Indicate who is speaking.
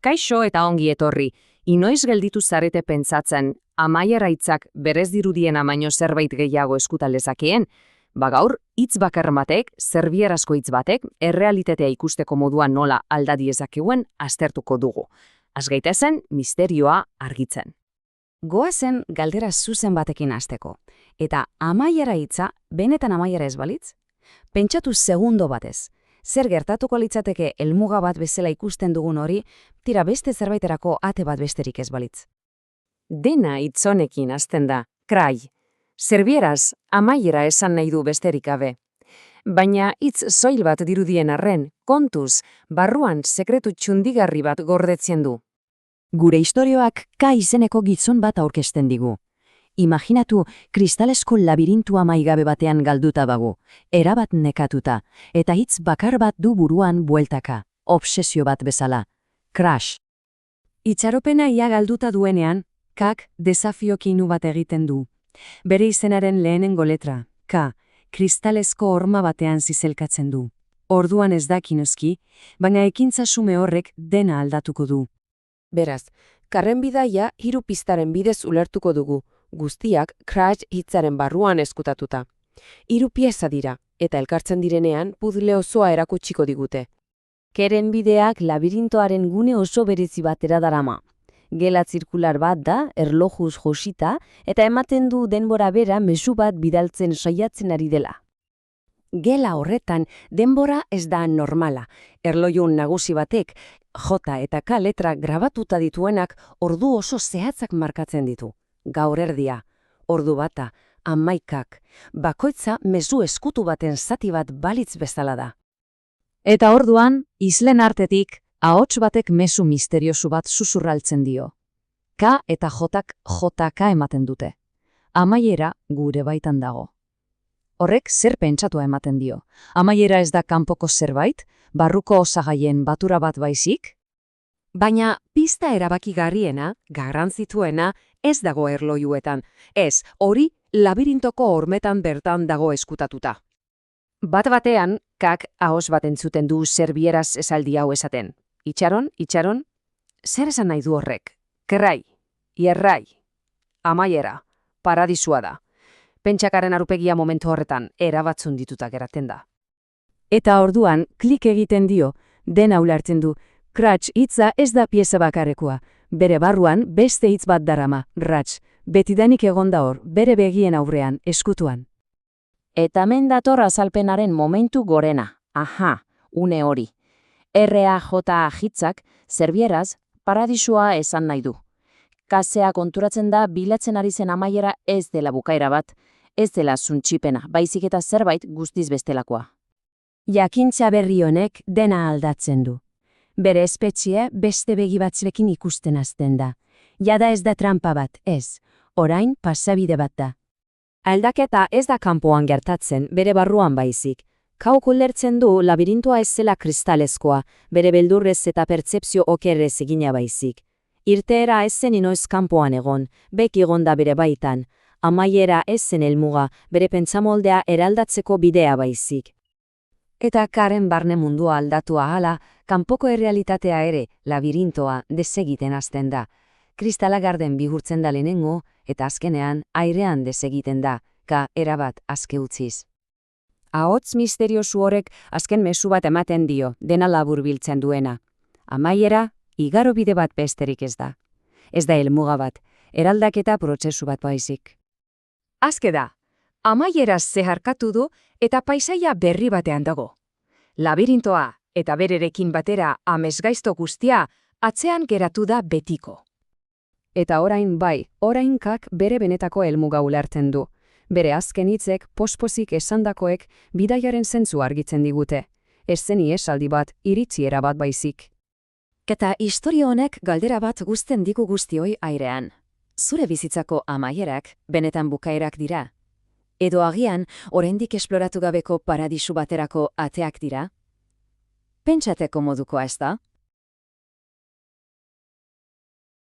Speaker 1: Kaixo eta ongi etorri, inoiz gelditu zarete pentsatzen, amaiera hitzak berez dirudien amaino zerbait gehiago eskuta lezakeen? Gaur, hitz bakar batek, zerbierazko hitz batek, errealitatea ikusteko modua nola alda diezakeguen aztertuko dugu. Az gaitezen, misterioa argitzen.
Speaker 2: Goazen galdera zuzen batekin hasteko. Eta amaiera hitza, benetan amaiera ez balitz? Pentsatu segundo batez. Zer gertatuko litzateke helmuga bat bezala ikusten dugun hori, tira beste zerbaiterako ate bat besterik ez balitz.
Speaker 1: Dena hitz honekin hasten da, krai. Zerbieraz, amaiera esan nahi du besterik gabe. Baina hitz soil bat dirudien arren, kontuz, barruan sekretu txundigarri bat gordetzen du.
Speaker 2: Gure istorioak K izeneko gizon bat aurkezten digu. Imaginatu kristalesko labirintua maigabe batean galduta bagu, erabat nekatuta, eta hitz bakar bat du buruan bueltaka, obsesio bat bezala. Crash. Itxaropena ia galduta duenean, Kak desafio kinu bat egiten du. Bere izenaren lehenengo letra, K, kristalesko horma batean zizelkatzen du. Orduan ez da kinoski, baina ekintza xume horrek dena aldatuko du.
Speaker 3: Beraz, karren bidaia 3 pistaren bidez ulertuko dugu, guztiak Crash hitzaren barruan ezkutatuta. 3 pieza dira, eta elkartzen direnean puzzle osoa erakutsiko digute.
Speaker 2: Keren bideak labirintoaren gune oso berezi batera darama. Gela zirkular bat da, erlojuz josita, eta ematen du denbora bera mezu bat bidaltzen saiatzen ari dela. Gela horretan denbora ez da normala. Erloju nagusi batek, J eta K letra grabatuta dituenak ordu oso zehatzak markatzen ditu. Gaur erdia, ordu bata, 11, bakoitza mezu eskutu baten zati bat balitz bezala da. Eta orduan, islen artetik, ahots batek mezu misteriosu bat susurraltzen dio. K eta Jak JK ematen dute. Amaiera gure baitan dago. Horrek zer pentsatua ematen dio. Amaiera ez da kanpoko zerbait, barruko osagaien batura bat baizik?
Speaker 3: Baina pista erabakigarriena, garrantzituena, ez dago erlojuetan. Ez, hori labirintoko hormetan bertan dago eskutatuta.
Speaker 1: Bat batean, Kak ahos bat entzuten du zerbieraz esaldi hau esaten. Itxaron, itxaron, zer esan nahi du horrek? Kerrai, ierrai, amaiera, paradisua da. Pentsakaren arupegia momentu horretan erabatzun dituta geratzen da.
Speaker 2: Eta orduan, klik egiten dio, dena ulertzen du, Crash hitza ez da pieza bakarrekoa. Bere barruan beste hitz bat darama, Ratx, betidanik egonda hor, bere begien aurrean, eskutuan.
Speaker 4: Eta hemen dator azalpenaren momentu gorena. Aha, une hori. RAJ hitzak, zerbieraz, paradisua esan nahi du. Kasea konturatzen da bilatzen ari zen amaiera ez dela bukaera bat, ez dela zuntxipena, baizik eta zerbait guztiz bestelakoa.
Speaker 2: Jakintza berri honek dena aldatzen du. Bere espetxea beste begi batzuekin ikusten hasten da. Jada ez da trampa bat, ez. Orain pasabide bat da.
Speaker 1: Aldaketa ez da kanpoan gertatzen, bere barruan baizik. Kauk ulertzen du labirintoa ez zela kristalezkoa, bere beldurrez eta pertzepzio okerrez egina baizik. Irteera ez zen inoiz kanpoan egon, beki egon da bere baitan. Amaiera ez zen helmuga, bere pentsamoldea eraldatzeko bidea baizik. Eta Karen barne mundua aldatu ahala, kanpoko errealitatea ere, labirintoa, desegiten hasten da. Kristalagarden bihurtzen da lehenengo, eta azkenean, airean desegiten da, K erabat azke utziz. Ahots misteriosu horrek azken mezu bat ematen dio, dena labur biltzen duena. Amaiera, igaro bide bat besterik ez da. Ez da helmuga bat, eraldaketa prozesu bat baizik. Azke da, amaieraz zeharkatu du eta paisaia berri batean dago. Labirintoa eta bererekin batera amesgaizto guztia atzean geratu da betiko. Eta orain bai, orain Kak bere benetako helmuga ulertzen du. Bere azken hitzek pospozik esandakoek bidaiaren zentzu argitzen digute. Ez zeni esaldi bat, iritziera bat baizik.
Speaker 2: Eta historia honek galdera bat guzten digu guztioi airean. Zure bizitzako amaierak benetan bukaerak dira? Edo agian, oraindik esploratu gabeko paradisu baterako ateak dira? Pentsateko modukoa ez da?